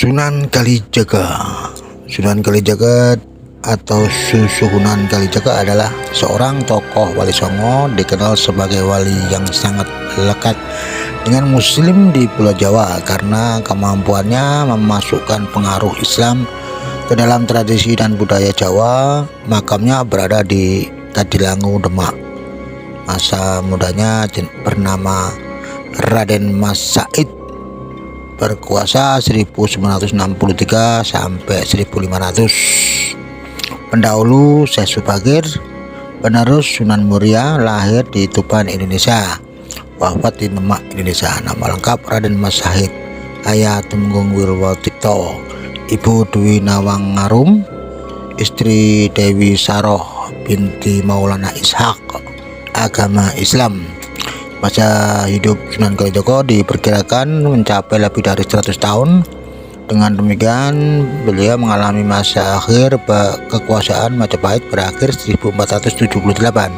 Sunan Kalijaga. Sunan Kalijaga atau Susuhunan Kalijaga adalah seorang tokoh Wali Songo dikenal sebagai wali yang sangat lekat dengan muslim di Pulau Jawa karena kemampuannya memasukkan pengaruh Islam ke dalam tradisi dan budaya Jawa. Makamnya berada di Kadilangu, Demak. Masa mudanya bernama Raden Mas Said, berkuasa 1963 sampai 1500. Pendahulu Syekh Subagir, penerus Sunan Muria, lahir di Tuban, Indonesia, wafat di Demak, Indonesia. Nama lengkap Raden Mas Said, ayah Tumenggung Wirwatito, ibu Dwi Nawangarum, istri Dewi Saroh binti Maulana Ishak, agama Islam. Masa hidup Sunan Kalijaga diperkirakan mencapai lebih dari 100 tahun. Dengan demikian, beliau mengalami masa akhir kekuasaan Majapahit berakhir 1478.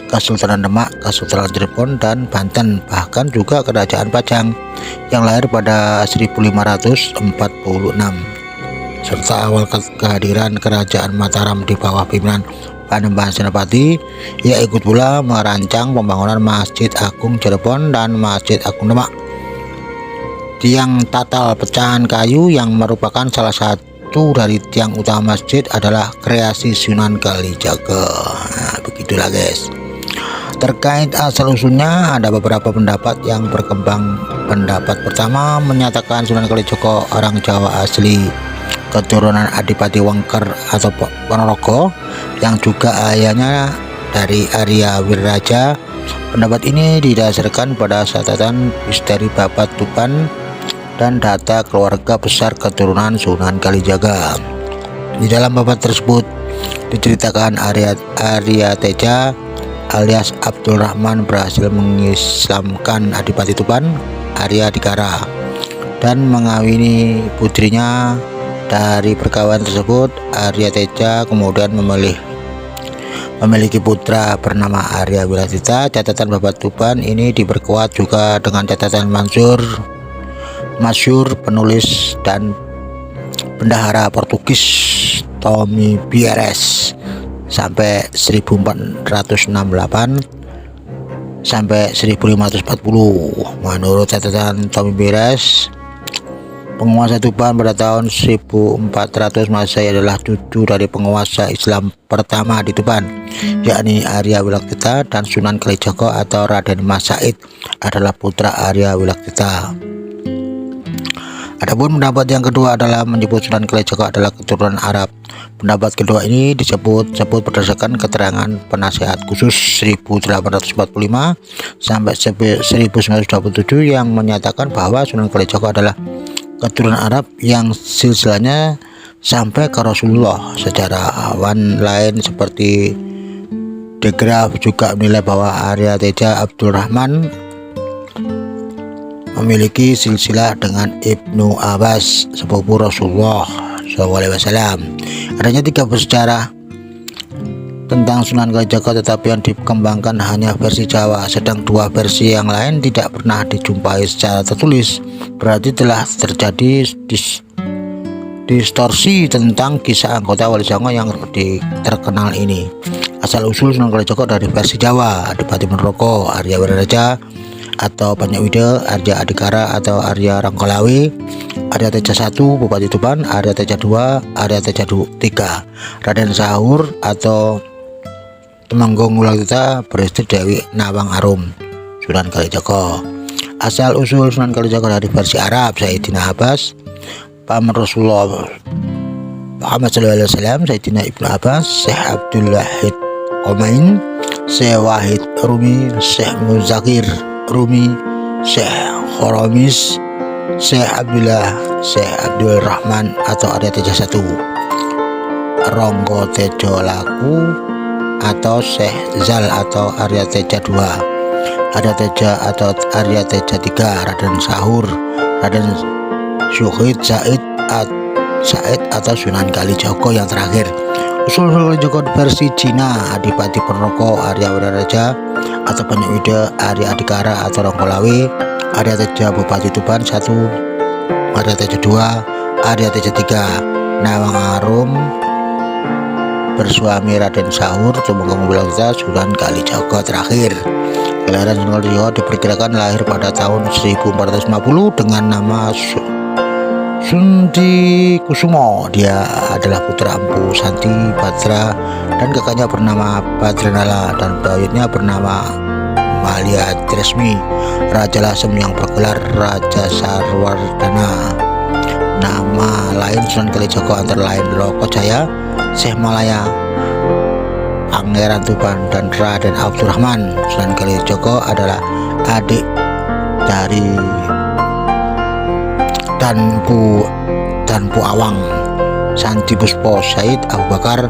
Kesultanan Demak, Kesultanan Cirebon, dan Banten, bahkan juga Kerajaan Pajang yang lahir pada 1546. Serta awal kehadiran Kerajaan Mataram di bawah pimpinan Panembahan Senapati. Ia ikut pula merancang pembangunan Masjid Agung Cirebon dan Masjid Agung Demak. Tiang tatal pecahan kayu yang merupakan salah satu dari tiang utama masjid adalah kreasi Sunan Kalijaga. Nah, begitulah guys. Terkait asal usulnya ada beberapa pendapat yang berkembang. Pendapat pertama menyatakan Sunan Kalijaga orang Jawa asli, keturunan Adipati Wengker atau Ponorogo, yang juga ayahnya dari Arya Wiraraja. Pendapat ini didasarkan pada catatan misteri Babat Tuban dan data keluarga besar keturunan Sunan Kalijaga. Di dalam babat tersebut diceritakan Arya Teja alias Abdul Rahman berhasil mengislamkan Adipati Tuban, Arya Dikara, dan mengawini putrinya. Dari perkawinan tersebut, Arya Teja kemudian memiliki putra bernama Arya Wilatita. Catatan babat Tuban ini diperkuat juga dengan catatan masyhur penulis dan bendahara Portugis Tommy Bieres sampai 1468 sampai 1540. Menurut catatan Tommy Bieres, penguasa Tuban pada tahun 1400 Masehi adalah cucu dari penguasa Islam pertama di Tuban, yakni Arya Wilatita, dan Sunan Kalijaga atau Raden Mas Said adalah putra Arya Wilatita. Adapun pendapat yang kedua adalah menyebut Sunan Kalijaga adalah keturunan Arab. Pendapat kedua ini disebut berdasarkan keterangan penasihat khusus 1845 sampai 1927 yang menyatakan bahwa Sunan Kalijaga adalah keturunan Arab yang silsilahnya sampai ke Rasulullah. Sejarawan lain seperti De Graaf juga menilai bahwa Arya Teja Abdul Rahman memiliki silsilah dengan Ibnu Abbas, sepupu Rasulullah SAW. Adanya 3 bersejarah tentang Sunan Kalijaga, tetapi yang dikembangkan hanya versi Jawa, sedang 2 versi yang lain tidak pernah dijumpai secara tertulis. Berarti telah terjadi distorsi tentang kisah anggota Wali Songo yang terkenal ini. Asal usul Sunan Kalijaga dari versi Jawa: Adipati Ponorogo, Arya Wiraraja atau Banyakwida, Arya Adikara atau Arya Rangkolawe, Arya Teja I Bupati Tuban, Arya Teja II, Arya Teja III, Raden Sahur atau Temenggung Wilatita beristri Dewi Nawangarum. Sunan Kalijaga. Asal usul Sunan Kalijaga dari versi Arab: Sayyidina Abbas, paman Rasulullah Muhammad SAW, Sayyidina Ibnu Abbas, Syekh Abdul Wahid Qomain, Syekh Wahid Rumi, Syekh Muzakir Rumi, Syekh Khoromis, Syekh Abdullah, Syekh Abdul Rahman atau Arya Teja I, Ronggo Tejo Laku atau Syekh Zal atau Arya Teja II, Arya Teja atau Arya Teja III, Raden Sahur, Raden Syuhid Said atau Sunan Kalijaga yang terakhir. Usul Kalijaga versi Cina: Adipati Ponorogo, Arya Wiraraja atau Banyakwida, Arya Adikara atau Rangkolawe, Arya Teja Bupati Tuban I, Arya Teja II, Arya Teja III Nawang Arum bersuami Raden Sahur Tumenggung Wilangsa Sunan Kalijaga terakhir. Kelahiran Sunan Kalijaga diperkirakan lahir pada tahun 1450 dengan nama Sundi Kusumo. Dia adalah putra Empu Santi Badra dan kakaknya bernama Badranala dan buyutnya bernama Malia Tresmi. Raja Lasem yang bergelar Raja Sarwardana. Nama lain Sunan Kalijaga antara lain Lokojaya, Syekh Malaya, Pangeran Tuban, dan Raden Abdurrahman. Sunan Kalijaga adalah adik dari Tanpu Awang, Santi Puspo Said Abu Bakar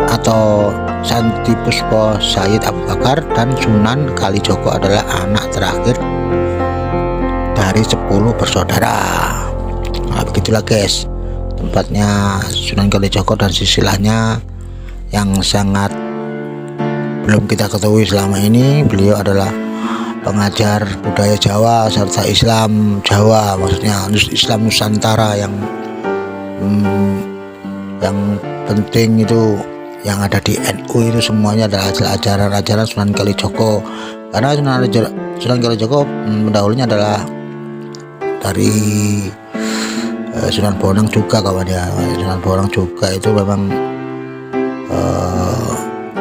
atau Santi Puspo Said Abu Bakar, dan Sunan Kalijaga adalah anak terakhir dari 10 bersaudara. Nah, begitulah guys tempatnya Sunan Kalijaga dan silsilahnya yang sangat belum kita ketahui selama ini. Beliau adalah pengajar budaya Jawa serta Islam Jawa, maksudnya Islam Nusantara yang penting itu yang ada di NU itu semuanya adalah ajaran-ajaran Sunan Kalijaga, karena Sunan Kalijaga pendahulunya adalah dari Sunan Bonang juga kawan ya. Sunan Bonang juga itu memang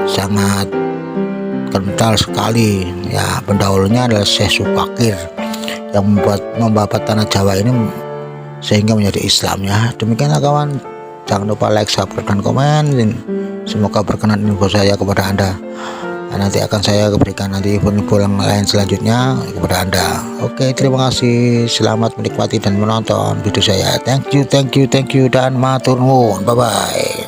sangat kental sekali ya. Pendahulunya adalah Syekh Supakir yang membabat tanah Jawa ini sehingga menjadi Islam ya. Demikianlah kawan, jangan lupa like, subscribe, dan komen. Semoga berkenan info saya kepada Anda. Nanti akan saya berikan info yang lain selanjutnya kepada Anda. Oke, terima kasih. Selamat menikmati dan menonton video saya. Thank you, dan matur nuwun. Bye bye.